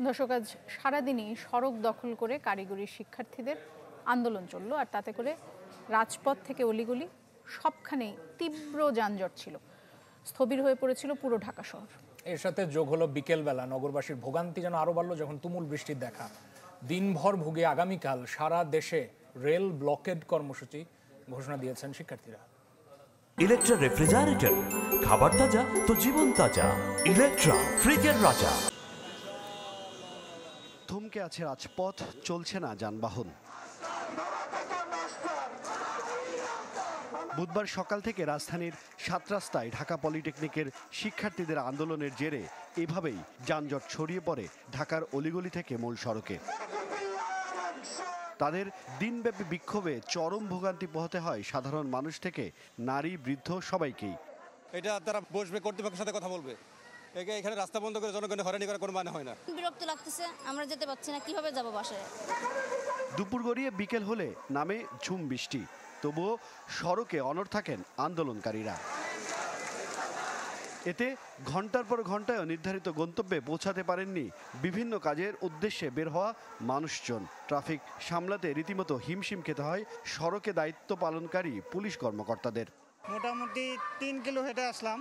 দর্শক, আজ সারাদিনই সড়ক দখল করে কারিগরি শিক্ষার্থীদের আন্দোলন চলল, আর তাতে করে রাজপথ থেকে অলিগলি সবখানেই তীব্র যানজট ছিল। স্থবির হয়ে পড়েছিল পুরো ঢাকা শহর। এর সাথে যোগ হলো বিকেলবেলা নগরবাসীর ভোগান্তি যেন আরো বাড়লো যখন তুমুল বৃষ্টির দেখা। দিনভর ভুগে আগামীকাল সারা দেশে রেল ব্লকেড কর্মসূচি ঘোষণা দিয়েছেন শিক্ষার্থীরা। ইলেকট্রা রেফ্রিজারেটর, খাবার তাজা তো জীবন তাজা। ইলেকট্রা, ফ্রিজের রাজা। থমকে আছে রাজপথ, চলছে না যানবাহন। বুধবার সকাল থেকে রাজধানীর ৭ রাস্তায় ঢাকা পলিটেকনিকের শিক্ষার্থীদের আন্দোলনের জেরে এভাবেই যানজট ছড়িয়ে পড়ে ঢাকার অলিগলি থেকে মূল সড়কে। তাদের দিনব্যাপী বিক্ষোভে চরম ভোগান্তি পোহাতে হয় সাধারণ মানুষ থেকে নারী, বৃদ্ধ সবাইকেই। এটা তারা বসবে, কর্তৃপক্ষের সাথে কথা বলবে। এখানে রাস্তা বন্ধ করে জনগণের হয়রানি করার কোনো মানে হয় না। বিরক্ত লাগতেছে, আমরা যেতে পারছি না, কিভাবে যাব বাসায়। দুপুর গড়িয়ে বিকেল হলে নামে ঝুম বৃষ্টি, তবুও সড়কে অনড় থাকেন আন্দোলনকারীরা। এতে ঘন্টার পর ঘন্টায় নির্ধারিত গন্তব্যে পৌঁছাতে পারেননি বিভিন্ন কাজের উদ্দেশ্যে বের হওয়া মানুষজন। ট্রাফিক সামলাতে রীতিমতো হিমশিম খেতে হয় সড়কে দায়িত্ব পালনকারী পুলিশ কর্মকর্তাদের। মোটামুটি 3 কিলো হেঁটে আসলাম,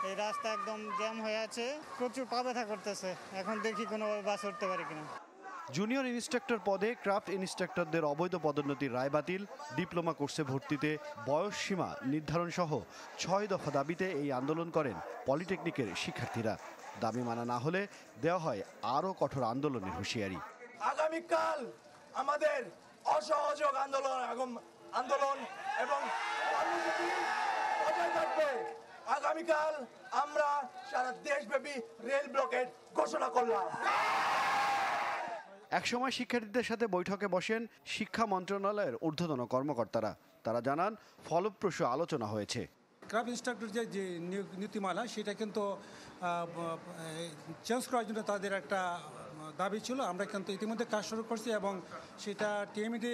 এই রাস্তা একদম জ্যাম হয়ে আছে, প্রচুর পা ব্যথা করতেছে। এখন দেখি কোনোভাবে বাস উঠতে পারি কিনা। জুনিয়র ইন্সট্রাক্টর পদে ক্রাফট ইন্সট্রাক্টরদের অবৈধ পদোন্নতির রায় বাতিল, ডিপ্লোমা কোর্সে ভর্তিতে বয়স সীমা নির্ধারণ সহ 6 দফা দাবিতে এই আন্দোলন করেন পলিটেকনিকের শিক্ষার্থীরা। দাবি মানা না হলে দেওয়া হয় আরও কঠোর আন্দোলনের হুঁশিয়ারি। আগামীকাল আমাদের অসহযোগ আন্দোলন এবং থাকবে। আগামীকাল আমরা সারা দেশব্যাপী রেল ব্লকেট ঘোষণা করলাম। একসময় শিক্ষার্থীদের সাথে বৈঠকে বসেন শিক্ষা মন্ত্রণালয়ের ঊর্ধ্বতন কর্মকর্তারা। তারা জানান ফলপ্রসূ আলোচনা হয়েছে। ক্রাফট ইন্সট্রাক্টর যে নীতিমালা সেটা কিন্তু চেঞ্জ করার জন্য তাদের একটা দাবি ছিল। আমরা কিন্তু ইতিমধ্যে কাজ শুরু করছি এবং সেটা টিএমইডি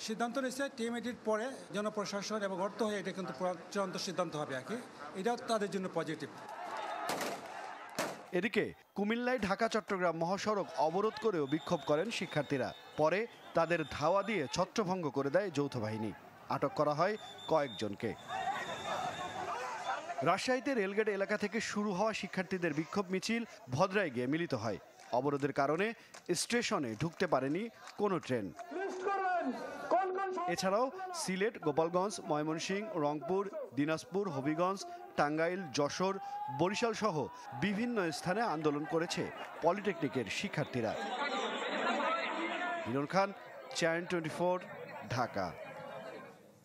সিদ্ধান্ত নিয়েছে। টিএমইডির পরে জনপ্রশাসন এবং অর্থ হয়ে এটা কিন্তু চূড়ান্ত সিদ্ধান্ত হবে আর কি। এটাও তাদের জন্য পজিটিভ। এদিকে কুমিল্লায় ঢাকা চট্টগ্রাম মহাসড়ক অবরোধ করেও বিক্ষোভ করেন শিক্ষার্থীরা। পরে তাদের ধাওয়া দিয়ে ছত্রভঙ্গ করে দেয় যৌথ বাহিনী। আটক করা হয় কয়েকজনকে। রাজশাহীতে রেলগেট এলাকা থেকে শুরু হওয়া শিক্ষার্থীদের বিক্ষোভ মিছিল ভদ্রায় গিয়ে মিলিত হয়। অবরোধের কারণে স্টেশনে ঢুকতে পারেনি কোনো ট্রেন। এছাড়াও সিলেট, গোপালগঞ্জ, ময়মনসিংহ, রংপুর, দিনাজপুর, হবিগঞ্জ, টাঙ্গাইল, যশোর, বরিশাল সহ বিভিন্ন স্থানে আন্দোলন করেছে পলিটেকনিকের শিক্ষার্থীরা। হিরণ খান, চ্যানেল 24, ঢাকা।